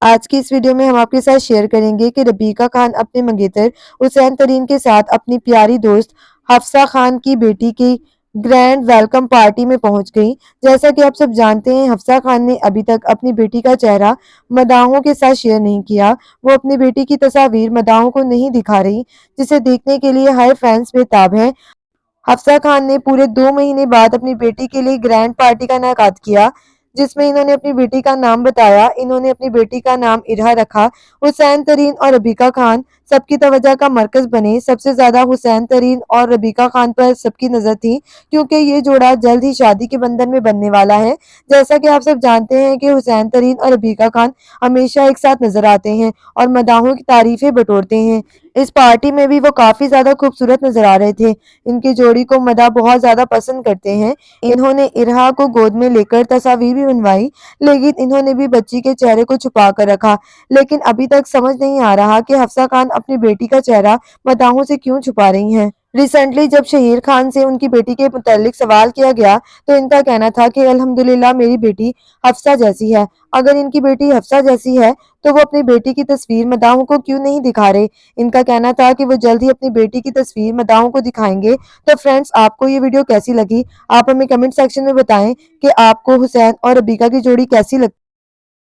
آج کی اس ویڈیو میں ہم آپ کے ساتھ شیئر کریں گے کہ ربیکہ خان اپنے منگیتر حسین ترین کے ساتھ اپنی پیاری دوست حفصہ خان کی بیٹی کی گرینڈ ویلکم پارٹی میں پہنچ گئی۔ جیسا کہ آپ سب جانتے ہیں، حفصہ خان نے ابھی تک اپنی بیٹی کا چہرہ مداحوں کے ساتھ شیئر نہیں کیا۔ وہ اپنی بیٹی کی تصاویر مداحوں کو نہیں دکھا رہی، جسے دیکھنے کے لیے ہر فینس بے تاب ہیں۔ حفصہ خان نے پورے 2 مہینے بعد اپنی بیٹی کے لیے گرینڈ پارٹی کا انعقاد کیا، جس میں انہوں نے اپنی بیٹی کا نام بتایا۔ انہوں نے اپنی بیٹی کا نام ارہا رکھا۔ حسین ترین اور ربیکہ خان سب کی توجہ کا مرکز بنے۔ سب سے زیادہ حسین ترین اور ربیکہ خان پر سب کی نظر تھی، کیونکہ یہ جوڑا جلد ہی شادی کے بندھن میں بننے والا ہے۔ جیسا کہ آپ سب جانتے ہیں کہ حسین ترین اور ربیکہ خان ہمیشہ ایک ساتھ نظر آتے ہیں اور مداحوں کی تعریفیں بٹورتے ہیں۔ اس پارٹی میں بھی وہ کافی زیادہ خوبصورت نظر آ رہے تھے۔ ان کی جوڑی کو مداح بہت زیادہ پسند کرتے ہیں۔ انہوں نے ارہا کو گود میں لے کر تصاویر بھی بنوائی، لیکن انہوں نے بھی بچی کے چہرے کو چھپا کر رکھا۔ لیکن ابھی تک سمجھ نہیں آ رہا کہ حفصہ خان اپنی بیٹی کا چہرہ مداحوں سے کیوں چھپا رہی ہیں۔ ریسنٹلی جب شہیر خان سے ان کی بیٹی کے متعلق سوال کیا گیا تو ان کا کہنا تھا کہ الحمدللہ میری بیٹی حفصہ جیسی ہے۔ اگر ان کی بیٹی حفصہ جیسی ہے تو وہ اپنی بیٹی کی تصویر مداحوں کو کیوں نہیں دکھا رہے؟ ان کا کہنا تھا کہ وہ جلد ہی اپنی بیٹی کی تصویر مداحوں کو دکھائیں گے۔ تو فرینڈز، آپ کو یہ ویڈیو کیسی لگی؟ آپ ہمیں کمنٹ سیکشن میں بتائیں کہ آپ کو حسین اور ربیکہ کی جوڑی کیسی لگتی ہے۔